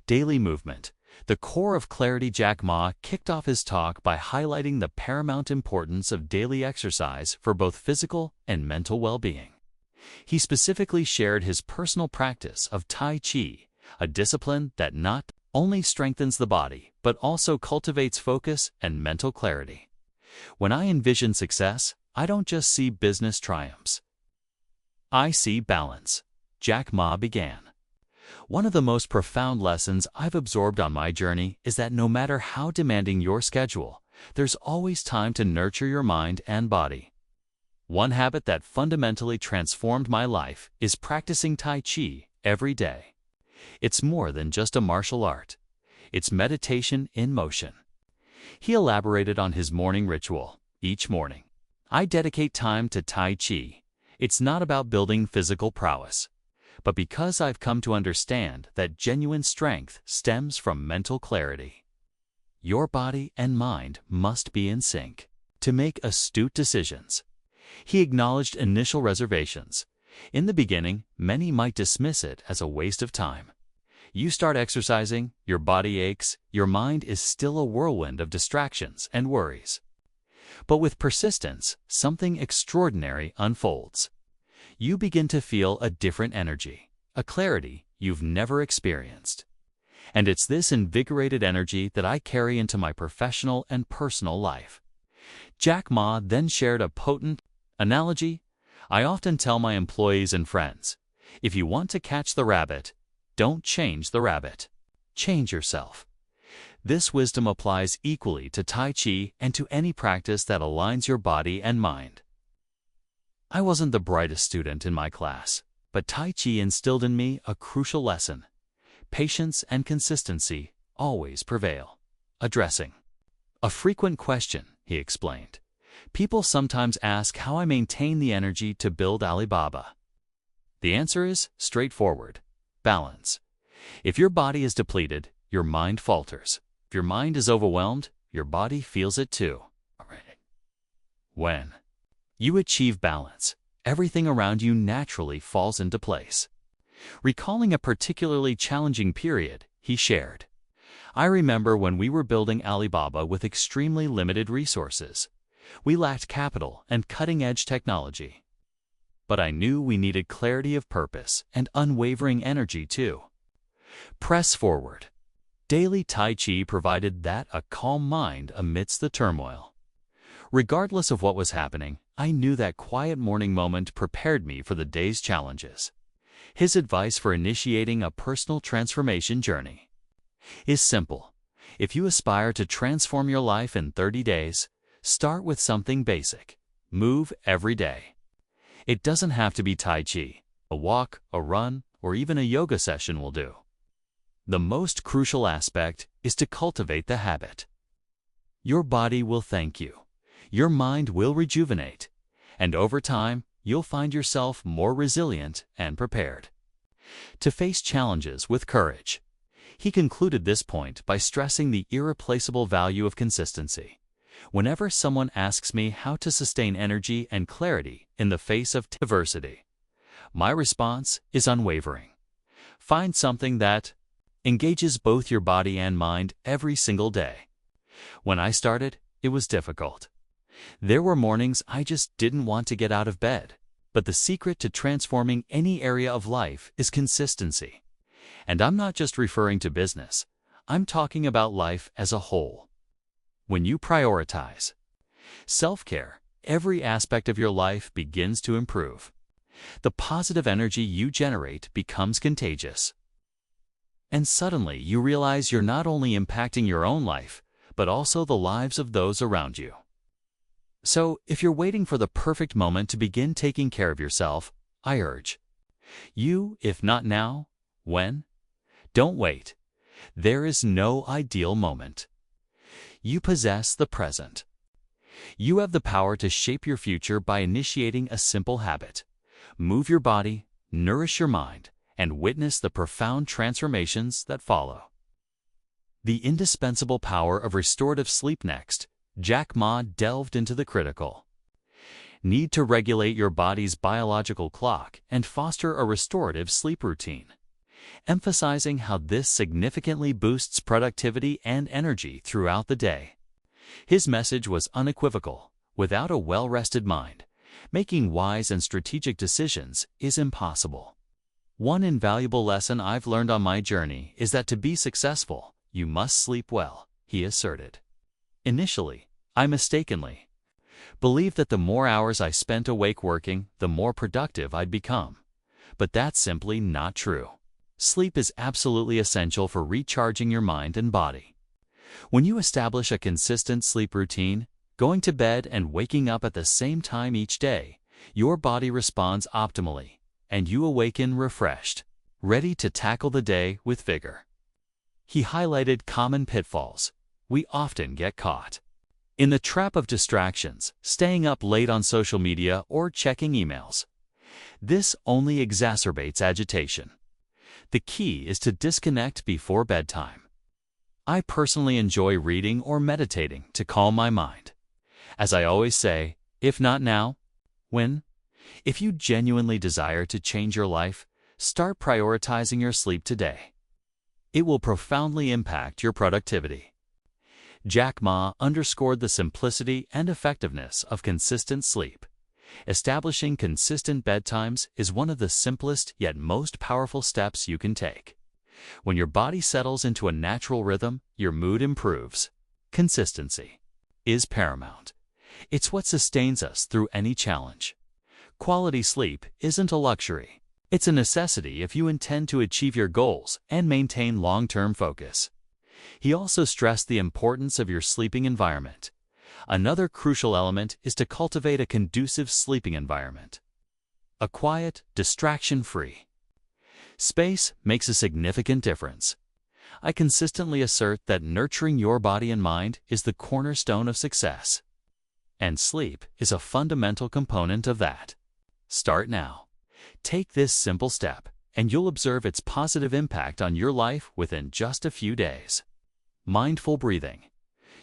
Daily movement. The core of clarity. Jack Ma kicked off his talk by highlighting the paramount importance of daily exercise for both physical and mental well-being. He specifically shared his personal practice of Tai Chi, a discipline that not only strengthens the body, but also cultivates focus and mental clarity. When I envision success, I don't just see business triumphs. I see balance. Jack Ma began. One of the most profound lessons I've absorbed on my journey is that no matter how demanding your schedule, there's always time to nurture your mind and body. One habit that fundamentally transformed my life is practicing Tai Chi every day. It's more than just a martial art. It's meditation in motion. He elaborated on his morning ritual. Each morning, I dedicate time to Tai Chi. It's not about building physical prowess, but because I've come to understand that genuine strength stems from mental clarity. Your body and mind must be in sync to make astute decisions. He acknowledged initial reservations. In the beginning, many might dismiss it as a waste of time. You start exercising, your body aches, your mind is still a whirlwind of distractions and worries. But with persistence, something extraordinary unfolds. You begin to feel a different energy, a clarity you've never experienced. And it's this invigorated energy that I carry into my professional and personal life. Jack Ma then shared a potent analogy. I often tell my employees and friends, if you want to catch the rabbit, don't change the rabbit. Change yourself. This wisdom applies equally to Tai Chi and to any practice that aligns your body and mind. I wasn't the brightest student in my class, but Tai Chi instilled in me a crucial lesson. Patience and consistency always prevail. Addressing a frequent question, he explained. People sometimes ask how I maintain the energy to build Alibaba. The answer is straightforward. Balance. If your body is depleted, your mind falters. If your mind is overwhelmed, your body feels it too. When you achieve balance, everything around you naturally falls into place. Recalling a particularly challenging period, he shared, I remember when we were building Alibaba with extremely limited resources. We lacked capital and cutting-edge technology. But I knew we needed clarity of purpose and unwavering energy too. Press forward. Daily Tai Chi provided that a calm mind amidst the turmoil. Regardless of what was happening, I knew that quiet morning moment prepared me for the day's challenges. His advice for initiating a personal transformation journey is simple. If you aspire to transform your life in 30 days, start with something basic. Move every day. It doesn't have to be Tai Chi. A walk, a run, or even a yoga session will do. The most crucial aspect is to cultivate the habit. Your body will thank you. Your mind will rejuvenate. And over time, you'll find yourself more resilient and prepared to face challenges with courage. He concluded this point by stressing the irreplaceable value of consistency. Whenever someone asks me how to sustain energy and clarity in the face of adversity, my response is unwavering. Find something that engages both your body and mind every single day. When I started, it was difficult. There were mornings I just didn't want to get out of bed. But the secret to transforming any area of life is consistency. And I'm not just referring to business. I'm talking about life as a whole. When you prioritize self-care, every aspect of your life begins to improve. The positive energy you generate becomes contagious. And suddenly you realize you're not only impacting your own life, but also the lives of those around you. So, if you're waiting for the perfect moment to begin taking care of yourself, I urge you, if not now, when? Don't wait. There is no ideal moment. You possess the present. You have the power to shape your future by initiating a simple habit. Move your body, nourish your mind, and witness the profound transformations that follow. The indispensable power of restorative sleep. Next, Jack Ma delved into the critical need to regulate your body's biological clock and foster a restorative sleep routine. emphasizing how this significantly boosts productivity and energy throughout the day. His message was unequivocal: without a well-rested mind, making wise and strategic decisions is impossible. One invaluable lesson I've learned on my journey is that to be successful, you must sleep well, he asserted. Initially, I mistakenly believed that the more hours I spent awake working, the more productive I'd become. But that's simply not true. Sleep is absolutely essential for recharging your mind and body. When you establish a consistent sleep routine, going to bed and waking up at the same time each day, your body responds optimally, and you awaken refreshed, ready to tackle the day with vigor. He highlighted common pitfalls we often get caught in: the trap of distractions, staying up late on social media or checking emails. This only exacerbates agitation. The key is to disconnect before bedtime. I personally enjoy reading or meditating to calm my mind. As I always say, if not now, when? If you genuinely desire to change your life, start prioritizing your sleep today. It will profoundly impact your productivity. Jack Ma underscored the simplicity and effectiveness of consistent sleep. Establishing consistent bedtimes is one of the simplest yet most powerful steps you can take. When your body settles into a natural rhythm, your mood improves. Consistency is paramount. It's what sustains us through any challenge. Quality sleep isn't a luxury. It's a necessity if you intend to achieve your goals and maintain long-term focus. He also stressed the importance of your sleeping environment. Another crucial element is to cultivate a conducive sleeping environment. A quiet, distraction-free space makes a significant difference. I consistently assert that nurturing your body and mind is the cornerstone of success. And sleep is a fundamental component of that. Start now. Take this simple step, and you'll observe its positive impact on your life within just a few days. Mindful breathing,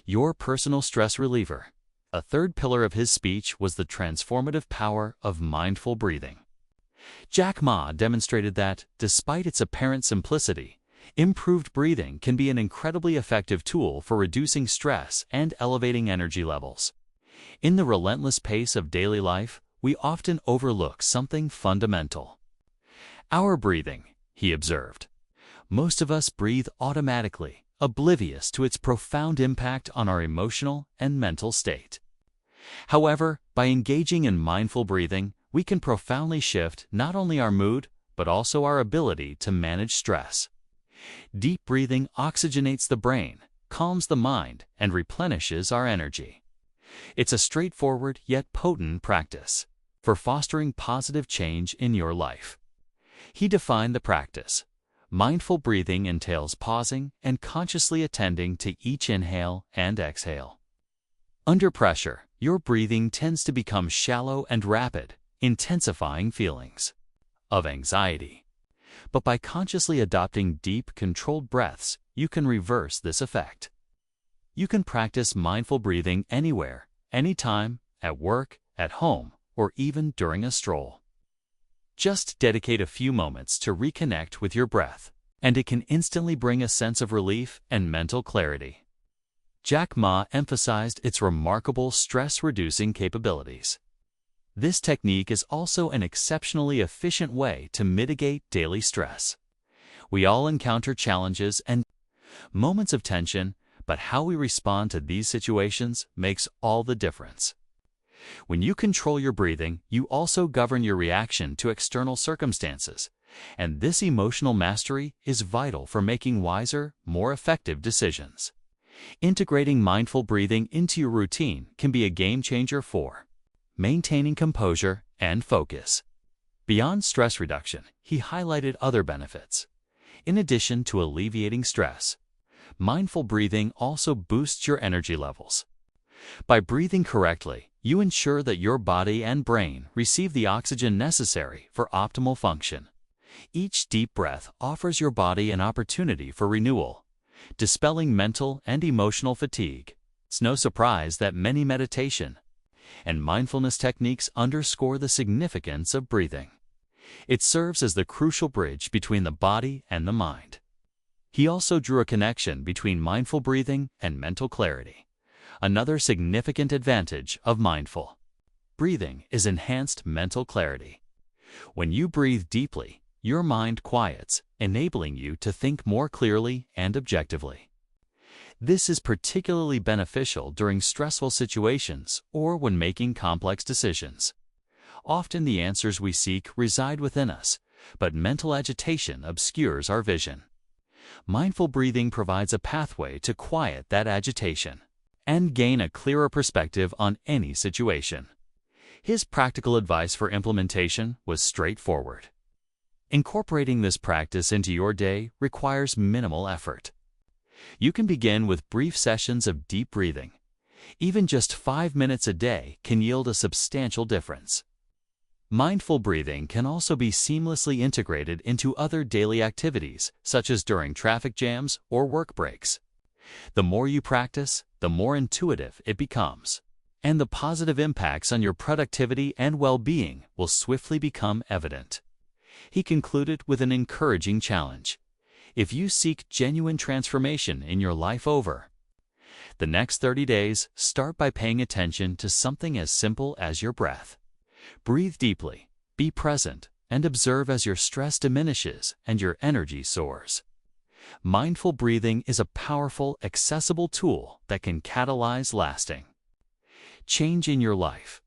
your personal stress reliever. A third pillar of his speech was the transformative power of mindful breathing. Jack Ma demonstrated that, despite its apparent simplicity, improved breathing can be an incredibly effective tool for reducing stress and elevating energy levels. In the relentless pace of daily life, we often overlook something fundamental: our breathing, he observed. Most of us breathe automatically, oblivious to its profound impact on our emotional and mental state. However, by engaging in mindful breathing, we can profoundly shift not only our mood, but also our ability to manage stress. Deep breathing oxygenates the brain, calms the mind, and replenishes our energy. It's a straightforward yet potent practice for fostering positive change in your life. He defined the practice. Mindful breathing entails pausing and consciously attending to each inhale and exhale. Under pressure, your breathing tends to become shallow and rapid, intensifying feelings of anxiety. But by consciously adopting deep, controlled breaths, you can reverse this effect. You can practice mindful breathing anywhere, anytime, at work, at home, or even during a stroll. Just dedicate a few moments to reconnect with your breath, and it can instantly bring a sense of relief and mental clarity. Jack Ma emphasized its remarkable stress-reducing capabilities. This technique is also an exceptionally efficient way to mitigate daily stress. We all encounter challenges and moments of tension, but how we respond to these situations makes all the difference. When you control your breathing, you also govern your reaction to external circumstances, and this emotional mastery is vital for making wiser, more effective decisions. Integrating mindful breathing into your routine can be a game changer for maintaining composure and focus. Beyond stress reduction, he highlighted other benefits. In addition to alleviating stress, mindful breathing also boosts your energy levels. By breathing correctly, you ensure that your body and brain receive the oxygen necessary for optimal function. Each deep breath offers your body an opportunity for renewal, dispelling mental and emotional fatigue. It's no surprise that many meditation and mindfulness techniques underscore the significance of breathing. It serves as the crucial bridge between the body and the mind. He also drew a connection between mindful breathing and mental clarity. Another significant advantage of mindful breathing is enhanced mental clarity. When you breathe deeply, your mind quiets, enabling you to think more clearly and objectively. This is particularly beneficial during stressful situations or when making complex decisions. Often the answers we seek reside within us, but mental agitation obscures our vision. Mindful breathing provides a pathway to quiet that agitation and gain a clearer perspective on any situation. His practical advice for implementation was straightforward. Incorporating this practice into your day requires minimal effort. You can begin with brief sessions of deep breathing. Even just 5 minutes a day can yield a substantial difference. Mindful breathing can also be seamlessly integrated into other daily activities, such as during traffic jams or work breaks. The more you practice, the more intuitive it becomes, and the positive impacts on your productivity and well-being will swiftly become evident. He concluded with an encouraging challenge. If you seek genuine transformation in your life over the next 30 days, start by paying attention to something as simple as your breath. Breathe deeply, be present, and observe as your stress diminishes and your energy soars. Mindful breathing is a powerful, accessible tool that can catalyze lasting change in your life.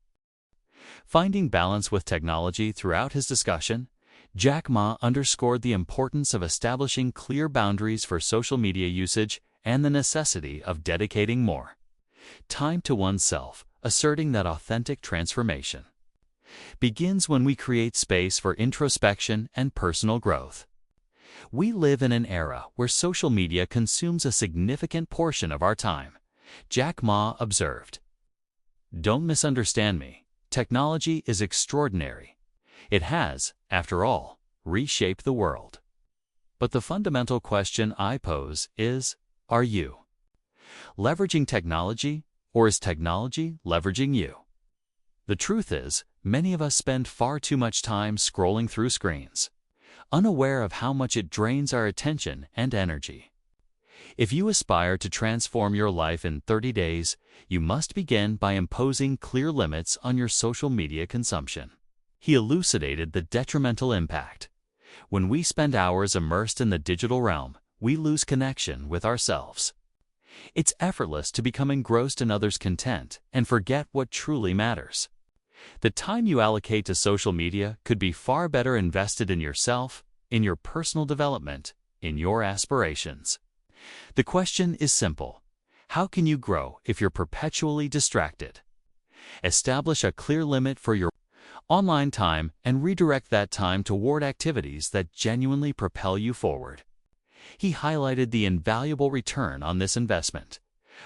Finding balance with technology. Throughout his discussion, Jack Ma underscored the importance of establishing clear boundaries for social media usage and the necessity of dedicating more time to oneself, asserting that authentic transformation begins when we create space for introspection and personal growth. We live in an era where social media consumes a significant portion of our time. Jack Ma observed, "Don't misunderstand me. Technology is extraordinary. It has, after all, reshaped the world. But the fundamental question I pose is, are you leveraging technology, or is technology leveraging you?" The truth is, many of us spend far too much time scrolling through screens, unaware of how much it drains our attention and energy. If you aspire to transform your life in 30 days, you must begin by imposing clear limits on your social media consumption. He elucidated the detrimental impact. When we spend hours immersed in the digital realm, we lose connection with ourselves. It's effortless to become engrossed in others' content and forget what truly matters. The time you allocate to social media could be far better invested in yourself, in your personal development, in your aspirations. The question is simple. How can you grow if you're perpetually distracted? Establish a clear limit for your online time and redirect that time toward activities that genuinely propel you forward. He highlighted the invaluable return on this investment.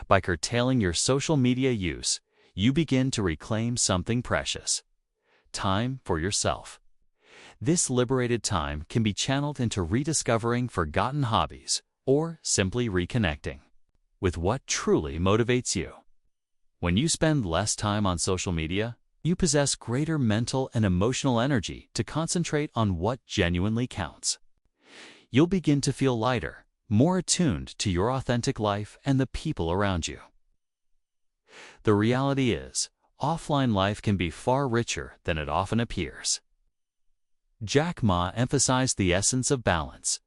By curtailing your social media use, you begin to reclaim something precious: time for yourself. This liberated time can be channeled into rediscovering forgotten hobbies or simply reconnecting with what truly motivates you. When you spend less time on social media, you possess greater mental and emotional energy to concentrate on what genuinely counts. You'll begin to feel lighter, more attuned to your authentic life and the people around you. The reality is, offline life can be far richer than it often appears. Jack Ma emphasized the essence of balance.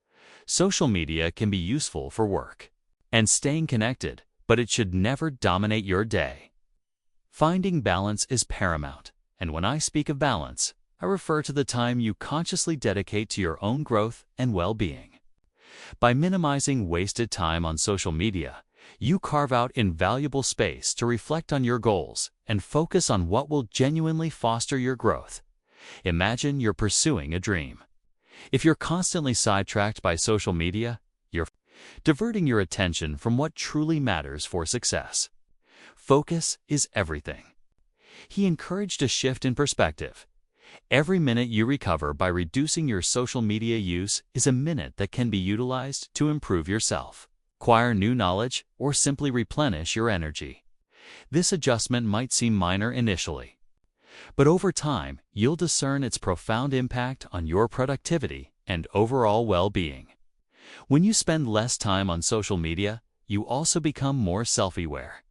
Social media can be useful for work and staying connected, but it should never dominate your day. Finding balance is paramount, and when I speak of balance, I refer to the time you consciously dedicate to your own growth and well-being. By minimizing wasted time on social media, you carve out invaluable space to reflect on your goals and focus on what will genuinely foster your growth. Imagine you're pursuing a dream. If you're constantly sidetracked by social media, you're diverting your attention from what truly matters for success. Focus is everything. He encouraged a shift in perspective. Every minute you recover by reducing your social media use is a minute that can be utilized to improve yourself, acquire new knowledge, or simply replenish your energy. This adjustment might seem minor initially, But over time, you'll discern its profound impact on your productivity and overall well-being. When you spend less time on social media, you also become more self-aware.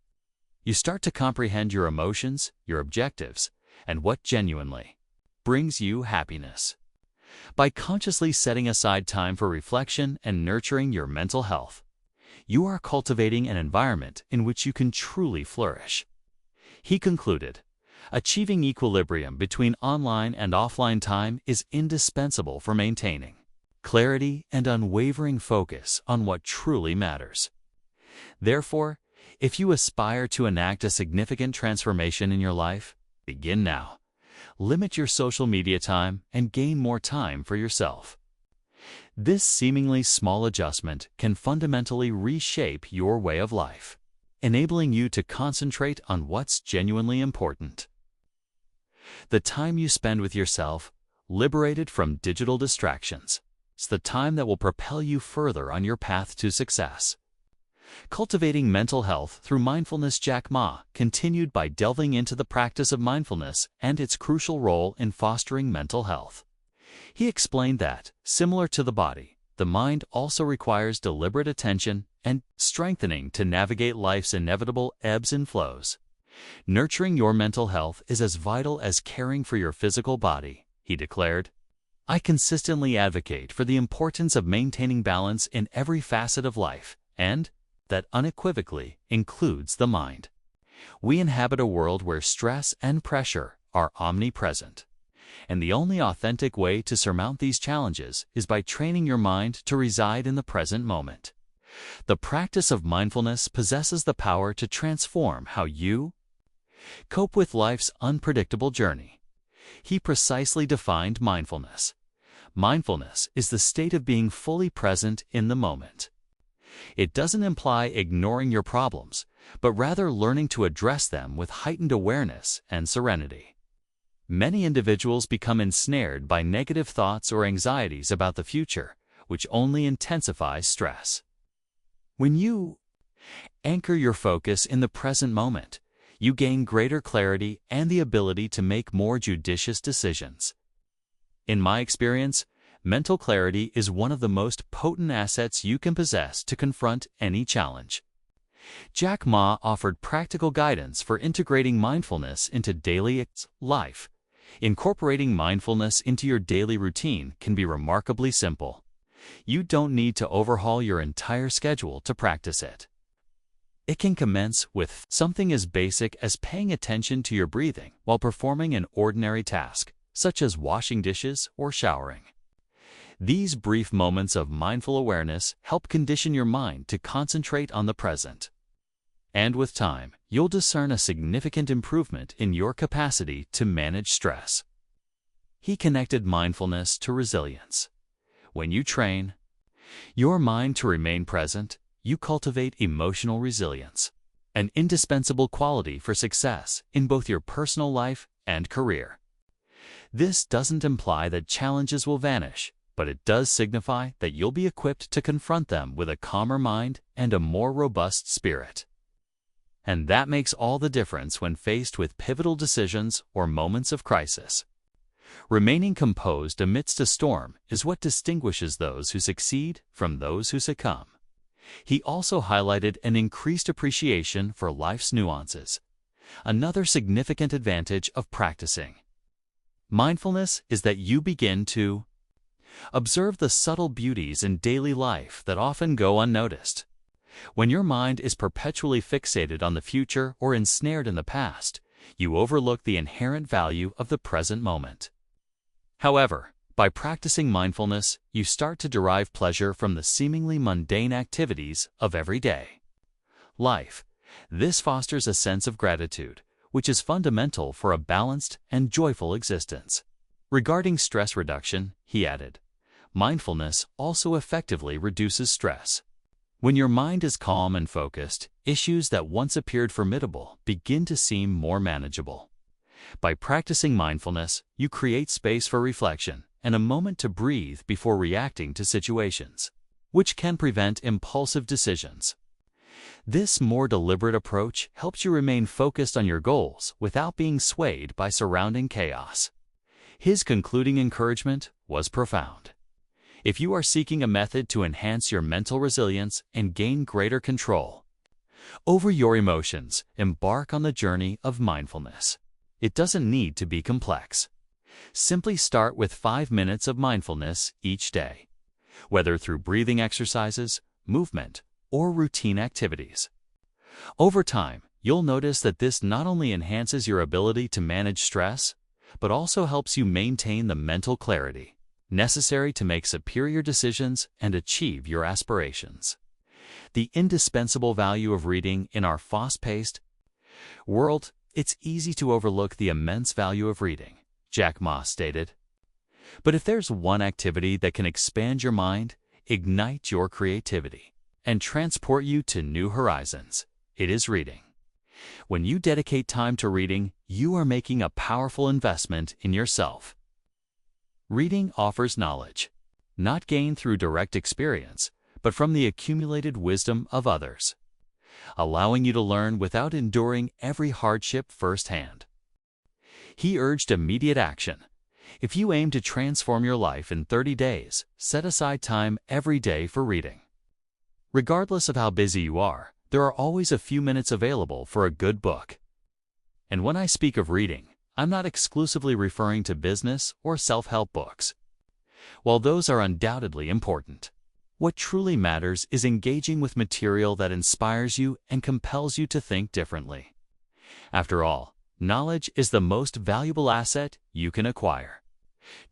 You start to comprehend your emotions, your objectives, and what genuinely brings you happiness. By consciously setting aside time for reflection and nurturing your mental health, you are cultivating an environment in which you can truly flourish. He concluded, achieving equilibrium between online and offline time is indispensable for maintaining clarity and unwavering focus on what truly matters. Therefore, if you aspire to enact a significant transformation in your life, begin now. Limit your social media time and gain more time for yourself. This seemingly small adjustment can fundamentally reshape your way of life, enabling you to concentrate on what's genuinely important. The time you spend with yourself, liberated from digital distractions, is the time that will propel you further on your path to success. Cultivating mental health through mindfulness. Jack Ma continued by delving into the practice of mindfulness and its crucial role in fostering mental health. He explained that, similar to the body, the mind also requires deliberate attention and strengthening to navigate life's inevitable ebbs and flows. Nurturing your mental health is as vital as caring for your physical body, he declared. I consistently advocate for the importance of maintaining balance in every facet of life, and that unequivocally includes the mind. We inhabit a world where stress and pressure are omnipresent, and the only authentic way to surmount these challenges is by training your mind to reside in the present moment. The practice of mindfulness possesses the power to transform how you cope with life's unpredictable journey. He precisely defined mindfulness. Mindfulness is the state of being fully present in the moment. It doesn't imply ignoring your problems, but rather learning to address them with heightened awareness and serenity. Many individuals become ensnared by negative thoughts or anxieties about the future, which only intensifies stress. When you anchor your focus in the present moment, you gain greater clarity and the ability to make more judicious decisions. In my experience, mental clarity is one of the most potent assets you can possess to confront any challenge. Jack Ma offered practical guidance for integrating mindfulness into daily life. Incorporating mindfulness into your daily routine can be remarkably simple. You don't need to overhaul your entire schedule to practice it. It can commence with something as basic as paying attention to your breathing while performing an ordinary task, such as washing dishes or showering. These brief moments of mindful awareness help condition your mind to concentrate on the present. And with time, you'll discern a significant improvement in your capacity to manage stress. He connected mindfulness to resilience. When you train your mind to remain present, you cultivate emotional resilience, an indispensable quality for success in both your personal life and career. This doesn't imply that challenges will vanish, but it does signify that you'll be equipped to confront them with a calmer mind and a more robust spirit. And that makes all the difference when faced with pivotal decisions or moments of crisis. Remaining composed amidst a storm is what distinguishes those who succeed from those who succumb. He also highlighted an increased appreciation for life's nuances, another significant advantage of practicing mindfulness is that you begin to observe the subtle beauties in daily life that often go unnoticed. When your mind is perpetually fixated on the future or ensnared in the past, you overlook the inherent value of the present moment. However, by practicing mindfulness, you start to derive pleasure from the seemingly mundane activities of everyday life. This fosters a sense of gratitude, which is fundamental for a balanced and joyful existence. Regarding stress reduction, he added, mindfulness also effectively reduces stress. When your mind is calm and focused, issues that once appeared formidable begin to seem more manageable. By practicing mindfulness, you create space for reflection and a moment to breathe before reacting to situations, which can prevent impulsive decisions. This more deliberate approach helps you remain focused on your goals without being swayed by surrounding chaos. His concluding encouragement was profound. If you are seeking a method to enhance your mental resilience and gain greater control over your emotions, embark on the journey of mindfulness. It doesn't need to be complex. Simply start with 5 minutes of mindfulness each day, whether through breathing exercises, movement, or routine activities. Over time, you'll notice that this not only enhances your ability to manage stress, but also helps you maintain the mental clarity necessary to make superior decisions and achieve your aspirations. The indispensable value of reading in our fast-paced world. It's easy to overlook the immense value of reading, Jack Ma stated. But if there's one activity that can expand your mind, ignite your creativity, and transport you to new horizons, it is reading. When you dedicate time to reading, you are making a powerful investment in yourself. Reading offers knowledge, not gained through direct experience, but from the accumulated wisdom of others, allowing you to learn without enduring every hardship firsthand. He urged immediate action. If you aim to transform your life in 30 days, set aside time every day for reading. Regardless of how busy you are, there are always a few minutes available for a good book. And when I speak of reading, I'm not exclusively referring to business or self-help books. While those are undoubtedly important, what truly matters is engaging with material that inspires you and compels you to think differently. After all, knowledge is the most valuable asset you can acquire.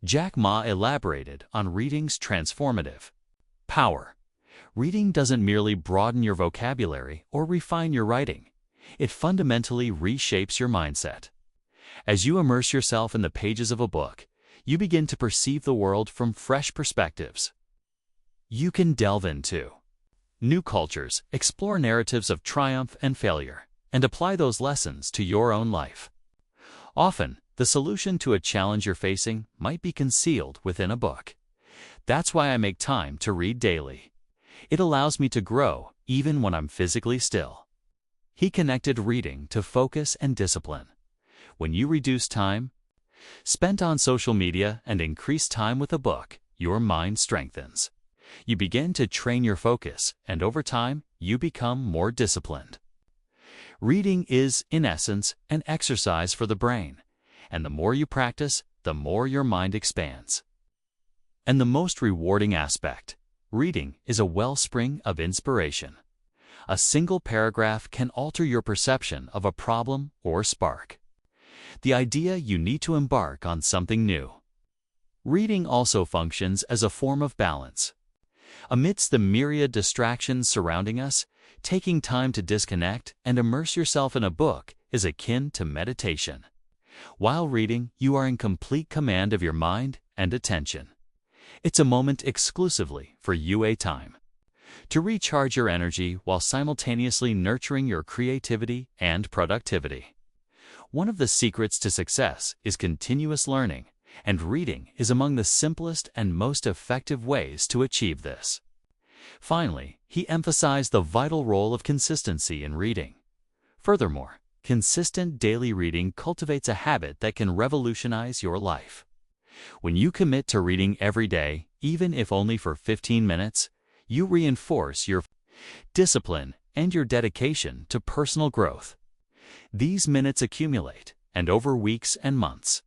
Jack Ma elaborated on reading's transformative power. Reading doesn't merely broaden your vocabulary or refine your writing. It fundamentally reshapes your mindset. As you immerse yourself in the pages of a book, you begin to perceive the world from fresh perspectives. You can delve into new cultures, explore narratives of triumph and failure, and apply those lessons to your own life. Often, the solution to a challenge you're facing might be concealed within a book. That's why I make time to read daily. It allows me to grow even when I'm physically still. He connected reading to focus and discipline. When you reduce time spent on social media and increase time with a book, your mind strengthens. You begin to train your focus, and over time, you become more disciplined. Reading is, in essence, an exercise for the brain, and the more you practice, the more your mind expands. And the most rewarding aspect, reading is a wellspring of inspiration. A single paragraph can alter your perception of a problem or spark the idea you need to embark on something new. Reading also functions as a form of balance. Amidst the myriad distractions surrounding us, taking time to disconnect and immerse yourself in a book is akin to meditation. While reading, you are in complete command of your mind and attention. It's a moment exclusively for UA time, to recharge your energy while simultaneously nurturing your creativity and productivity. One of the secrets to success is continuous learning, and reading is among the simplest and most effective ways to achieve this. Finally, he emphasized the vital role of consistency in reading. Furthermore, consistent daily reading cultivates a habit that can revolutionize your life. When you commit to reading every day, even if only for 15 minutes, you reinforce your discipline and your dedication to personal growth. These minutes accumulate, and over weeks and months,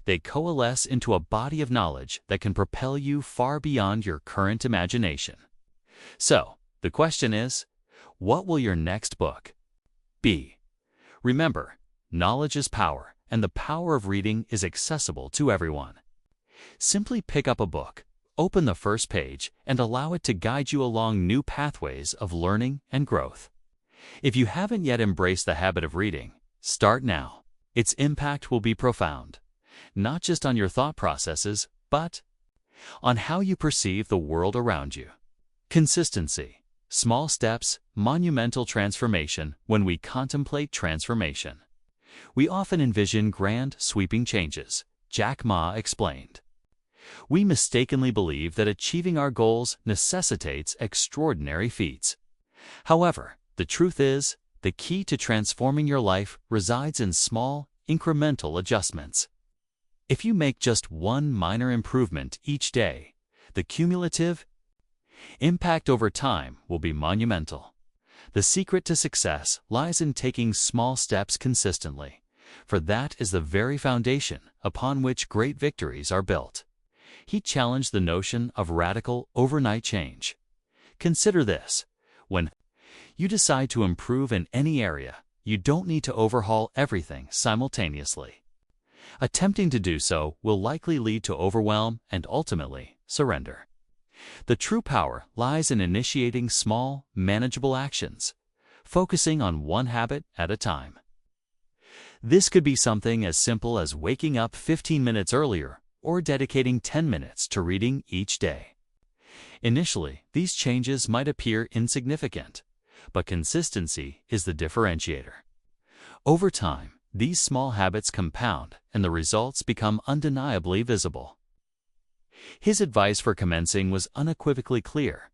they coalesce into a body of knowledge that can propel you far beyond your current imagination. So, the question is, what will your next book be? Remember, knowledge is power, and the power of reading is accessible to everyone. Simply pick up a book, open the first page, and allow it to guide you along new pathways of learning and growth. If you haven't yet embraced the habit of reading, start now. Its impact will be profound, not just on your thought processes, but on how you perceive the world around you. Consistency, small steps, monumental transformation. When we contemplate transformation, we often envision grand, sweeping changes, Jack Ma explained. We mistakenly believe that achieving our goals necessitates extraordinary feats. However, The truth is, the key to transforming your life resides in small, incremental adjustments. If you make just one minor improvement each day, the cumulative impact over time will be monumental. The secret to success lies in taking small steps consistently, for that is the very foundation upon which great victories are built. He challenged the notion of radical, overnight change. Consider this: when you decide to improve in any area, you don't need to overhaul everything simultaneously. Attempting to do so will likely lead to overwhelm and ultimately surrender. The true power lies in initiating small, manageable actions, focusing on one habit at a time. This could be something as simple as waking up 15 minutes earlier or dedicating 10 minutes to reading each day. Initially, these changes might appear insignificant, but consistency is the differentiator. Over time, these small habits compound and the results become undeniably visible. His advice for commencing was unequivocally clear.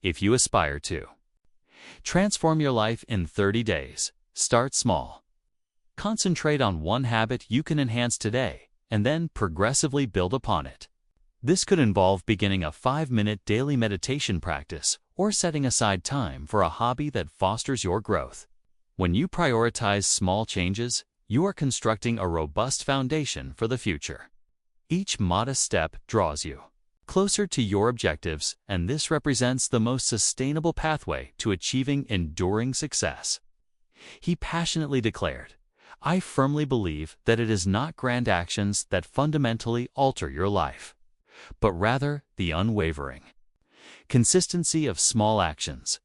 If you aspire to transform your life in 30 days, start small. Concentrate on one habit you can enhance today, and then progressively build upon it. This could involve beginning a 5-minute daily meditation practice or setting aside time for a hobby that fosters your growth. When you prioritize small changes, you are constructing a robust foundation for the future. Each modest step draws you closer to your objectives, and this represents the most sustainable pathway to achieving enduring success. He passionately declared, "I firmly believe that it is not grand actions that fundamentally alter your life, but rather the unwavering consistency of small actions.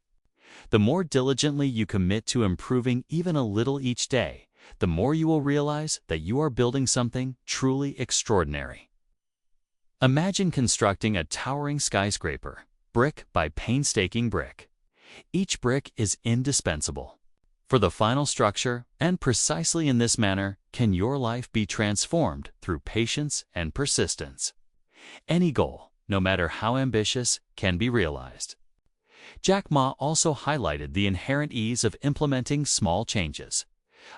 The more diligently you commit to improving even a little each day, the more you will realize that you are building something truly extraordinary." Imagine constructing a towering skyscraper, brick by painstaking brick. Each brick is indispensable for the final structure, and precisely in this manner can your life be transformed through patience and persistence. Any goal, no matter how ambitious, can be realized. Jack Ma also highlighted the inherent ease of implementing small changes.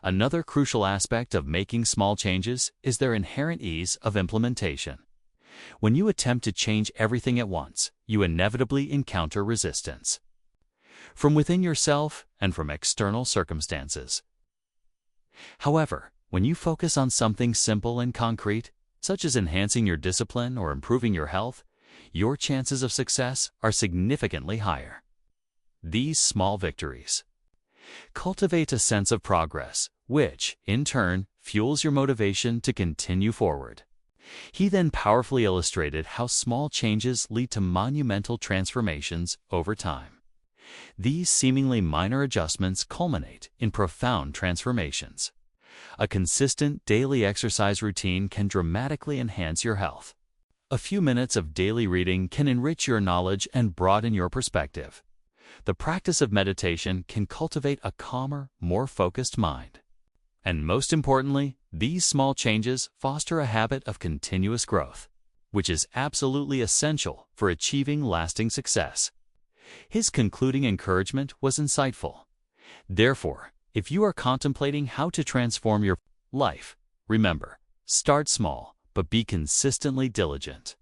Another crucial aspect of making small changes is their inherent ease of implementation. When you attempt to change everything at once, you inevitably encounter resistance from within yourself and from external circumstances. However, when you focus on something simple and concrete, such as enhancing your discipline or improving your health, your chances of success are significantly higher. These small victories cultivate a sense of progress, which, in turn, fuels your motivation to continue forward. He then powerfully illustrated how small changes lead to monumental transformations over time. These seemingly minor adjustments culminate in profound transformations. A consistent daily exercise routine can dramatically enhance your health. A few minutes of daily reading can enrich your knowledge and broaden your perspective. The practice of meditation can cultivate a calmer, more focused mind. And most importantly, these small changes foster a habit of continuous growth, which is absolutely essential for achieving lasting success. His concluding encouragement was insightful. Therefore, if you are contemplating how to transform your life, remember, start small, but be consistently diligent.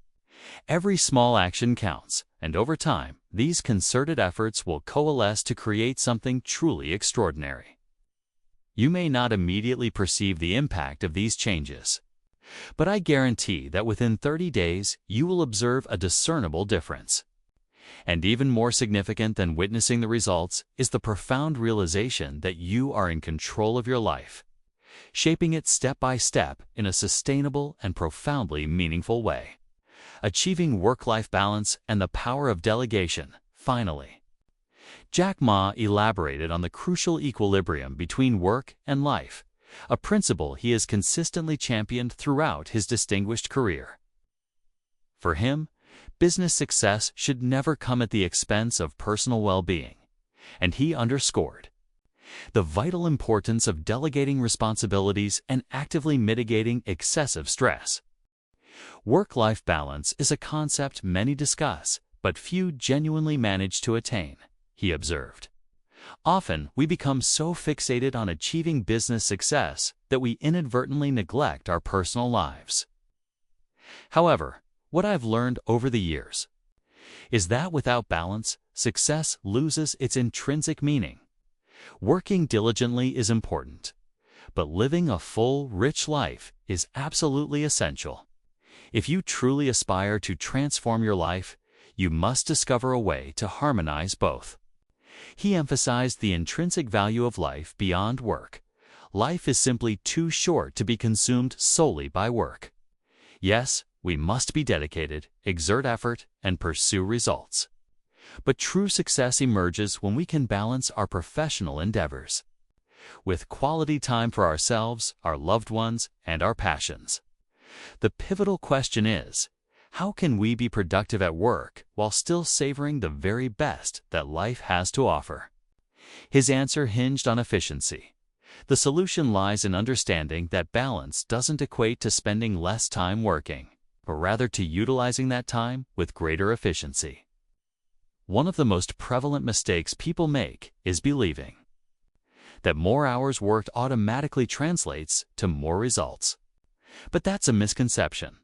Every small action counts, and over time, these concerted efforts will coalesce to create something truly extraordinary. You may not immediately perceive the impact of these changes, but I guarantee that within 30 days you will observe a discernible difference. And even more significant than witnessing the results is the profound realization that you are in control of your life, shaping it step by step in a sustainable and profoundly meaningful way. Achieving work-life balance and the power of delegation, finally. Jack Ma elaborated on the crucial equilibrium between work and life, a principle he has consistently championed throughout his distinguished career. For him, business success should never come at the expense of personal well-being, and he underscored the vital importance of delegating responsibilities and actively mitigating excessive stress. Work-life balance is a concept many discuss, but few genuinely manage to attain, he observed. Often, we become so fixated on achieving business success that we inadvertently neglect our personal lives. However, what I've learned over the years is that without balance, success loses its intrinsic meaning. Working diligently is important, but living a full, rich life is absolutely essential. If you truly aspire to transform your life, you must discover a way to harmonize both. He emphasized the intrinsic value of life beyond work. Life is simply too short to be consumed solely by work. Yes, we must be dedicated, exert effort, and pursue results. But true success emerges when we can balance our professional endeavors with quality time for ourselves, our loved ones, and our passions. The pivotal question is, how can we be productive at work while still savoring the very best that life has to offer? His answer hinged on efficiency. The solution lies in understanding that balance doesn't equate to spending less time working, but rather to utilizing that time with greater efficiency. One of the most prevalent mistakes people make is believing that more hours worked automatically translates to more results. But that's a misconception.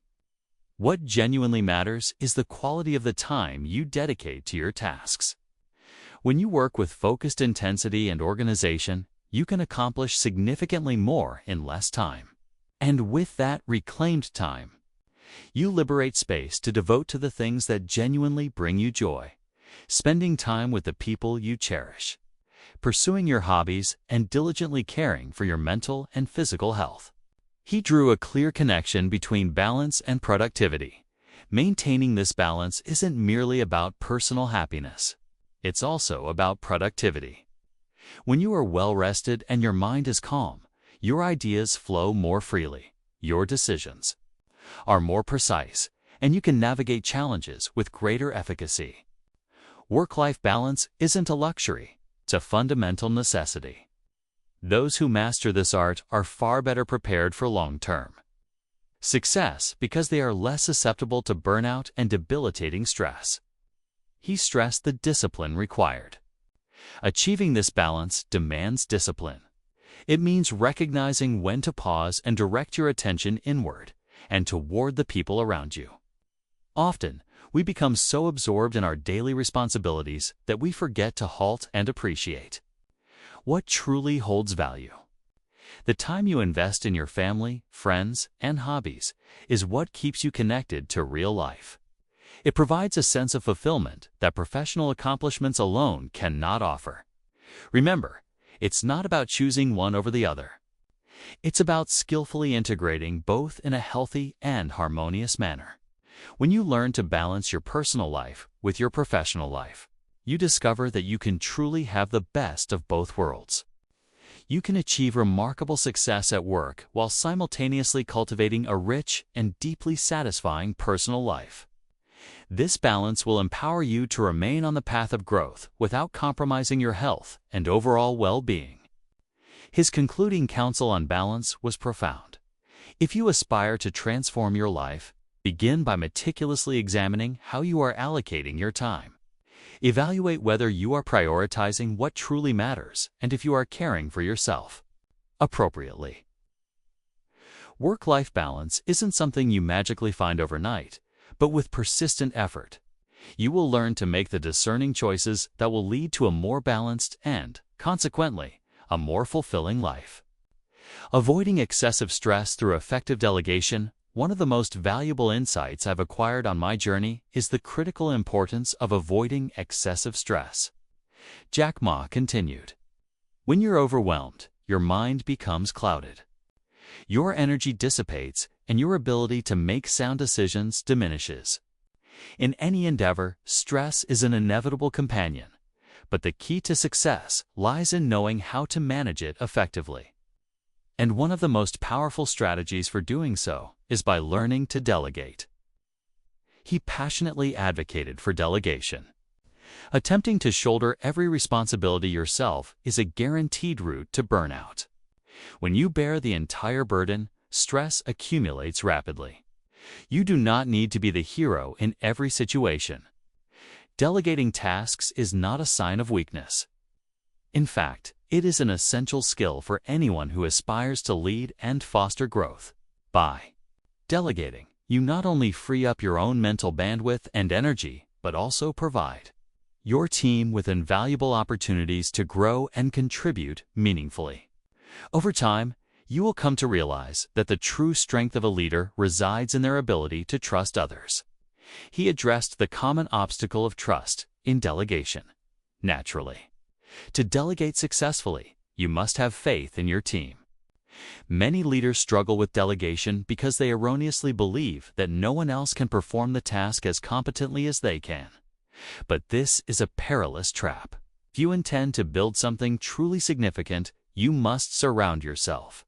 What genuinely matters is the quality of the time you dedicate to your tasks. When you work with focused intensity and organization, you can accomplish significantly more in less time. And with that reclaimed time, you liberate space to devote to the things that genuinely bring you joy, spending time with the people you cherish, pursuing your hobbies, and diligently caring for your mental and physical health. He drew a clear connection between balance and productivity. Maintaining this balance isn't merely about personal happiness. It's also about productivity. When you are well-rested and your mind is calm, your ideas flow more freely, your decisions are more precise, and you can navigate challenges with greater efficacy. Work-life balance isn't a luxury, it's a fundamental necessity. Those who master this art are far better prepared for long-term success because they are less susceptible to burnout and debilitating stress. He stressed the discipline required. Achieving this balance demands discipline. It means recognizing when to pause and direct your attention inward and toward the people around you. Often, we become so absorbed in our daily responsibilities that we forget to halt and appreciate what truly holds value. The time you invest in your family, friends, and hobbies is what keeps you connected to real life. It provides a sense of fulfillment that professional accomplishments alone cannot offer. Remember, it's not about choosing one over the other. It's about skillfully integrating both in a healthy and harmonious manner. When you learn to balance your personal life with your professional life, you discover that you can truly have the best of both worlds. You can achieve remarkable success at work while simultaneously cultivating a rich and deeply satisfying personal life. This balance will empower you to remain on the path of growth without compromising your health and overall well-being. His concluding counsel on balance was profound. If you aspire to transform your life, begin by meticulously examining how you are allocating your time. Evaluate whether you are prioritizing what truly matters and if you are caring for yourself appropriately. Work-life balance isn't something you magically find overnight, but with persistent effort, you will learn to make the discerning choices that will lead to a more balanced and, consequently, a more fulfilling life. Avoiding excessive stress through effective delegation. One of the most valuable insights I've acquired on my journey is the critical importance of avoiding excessive stress. Jack Ma continued, "When you're overwhelmed, your mind becomes clouded. Your energy dissipates and your ability to make sound decisions diminishes. In any endeavor, stress is an inevitable companion, but the key to success lies in knowing how to manage it effectively. And one of the most powerful strategies for doing so is by learning to delegate." He passionately advocated for delegation. Attempting to shoulder every responsibility yourself is a guaranteed route to burnout. When you bear the entire burden, stress accumulates rapidly. You do not need to be the hero in every situation. Delegating tasks is not a sign of weakness. In fact, it is an essential skill for anyone who aspires to lead and foster growth. By delegating, you not only free up your own mental bandwidth and energy, but also provide your team with invaluable opportunities to grow and contribute meaningfully. Over time, you will come to realize that the true strength of a leader resides in their ability to trust others. He addressed the common obstacle of trust in delegation. Naturally, to delegate successfully, you must have faith in your team. Many leaders struggle with delegation because they erroneously believe that no one else can perform the task as competently as they can. But this is a perilous trap. If you intend to build something truly significant, you must surround yourself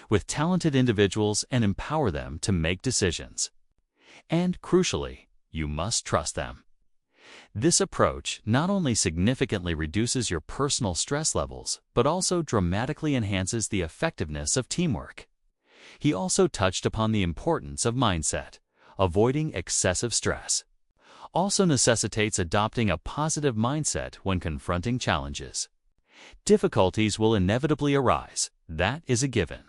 with talented individuals and empower them to make decisions. And crucially, you must trust them. This approach not only significantly reduces your personal stress levels, but also dramatically enhances the effectiveness of teamwork. He also touched upon the importance of mindset. Avoiding excessive stress also necessitates adopting a positive mindset when confronting challenges. Difficulties will inevitably arise, that is a given.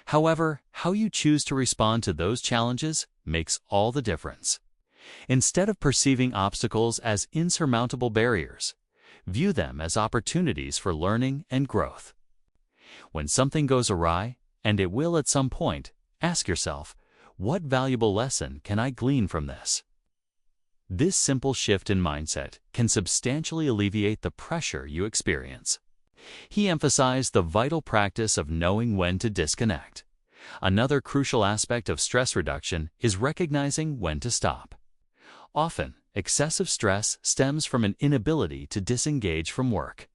However, how you choose to respond to those challenges makes all the difference. Instead of perceiving obstacles as insurmountable barriers, view them as opportunities for learning and growth. When something goes awry, and it will at some point, ask yourself, what valuable lesson can I glean from this? This simple shift in mindset can substantially alleviate the pressure you experience. He emphasized the vital practice of knowing when to disconnect. Another crucial aspect of stress reduction is recognizing when to stop. Often, excessive stress stems from an inability to disengage from work.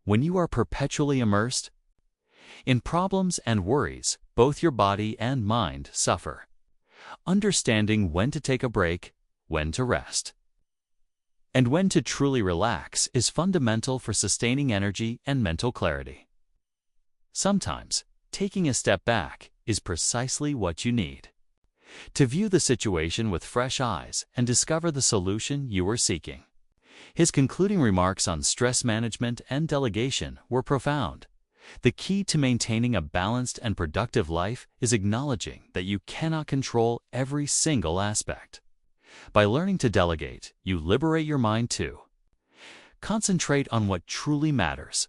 When you are perpetually immersed in problems and worries, both your body and mind suffer. Understanding when to take a break, when to rest, and when to truly relax is fundamental for sustaining energy and mental clarity. Sometimes, taking a step back is precisely what you need to view the situation with fresh eyes and discover the solution you were seeking. His concluding remarks on stress management and delegation were profound. The key to maintaining a balanced and productive life is acknowledging that you cannot control every single aspect. By learning to delegate, you liberate your mind to concentrate on what truly matters: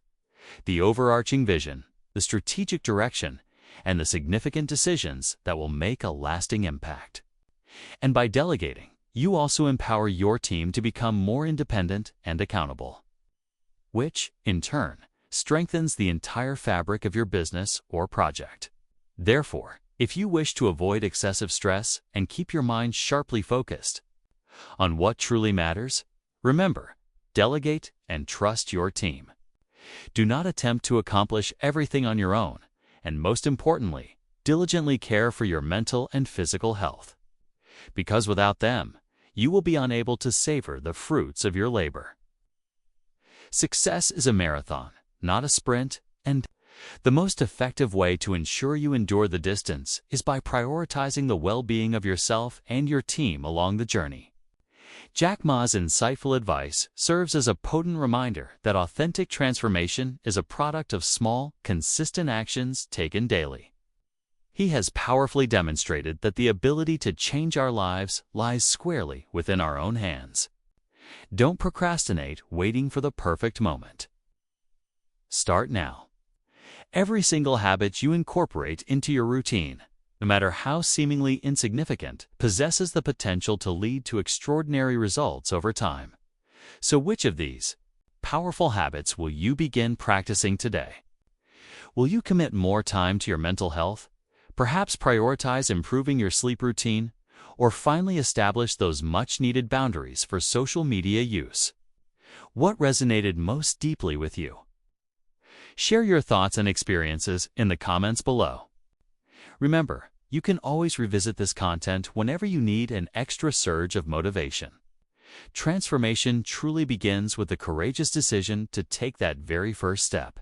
the overarching vision, the strategic direction, and the significant decisions that will make a lasting impact. And by delegating, you also empower your team to become more independent and accountable, which, in turn, strengthens the entire fabric of your business or project. Therefore, if you wish to avoid excessive stress and keep your mind sharply focused on what truly matters, remember, delegate and trust your team. Do not attempt to accomplish everything on your own, and most importantly, diligently care for your mental and physical health. Because without them, you will be unable to savor the fruits of your labor. Success is a marathon, not a sprint, and the most effective way to ensure you endure the distance is by prioritizing the well-being of yourself and your team along the journey. Jack Ma's insightful advice serves as a potent reminder that authentic transformation is a product of small, consistent actions taken daily. He has powerfully demonstrated that the ability to change our lives lies squarely within our own hands. Don't procrastinate waiting for the perfect moment. Start now. Every single habit you incorporate into your routine, no matter how seemingly insignificant, possesses the potential to lead to extraordinary results over time. So which of these powerful habits will you begin practicing today? Will you commit more time to your mental health, perhaps prioritize improving your sleep routine, or finally establish those much-needed boundaries for social media use? What resonated most deeply with you? Share your thoughts and experiences in the comments below. Remember, you can always revisit this content whenever you need an extra surge of motivation. Transformation truly begins with the courageous decision to take that very first step.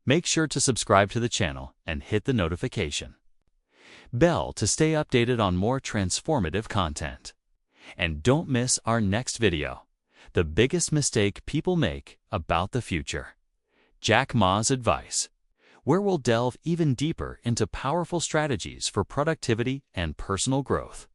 Make sure to subscribe to the channel and hit the notification bell to stay updated on more transformative content. And don't miss our next video: the biggest mistake people make about the future. Jack Ma's advice, where we'll delve even deeper into powerful strategies for productivity and personal growth.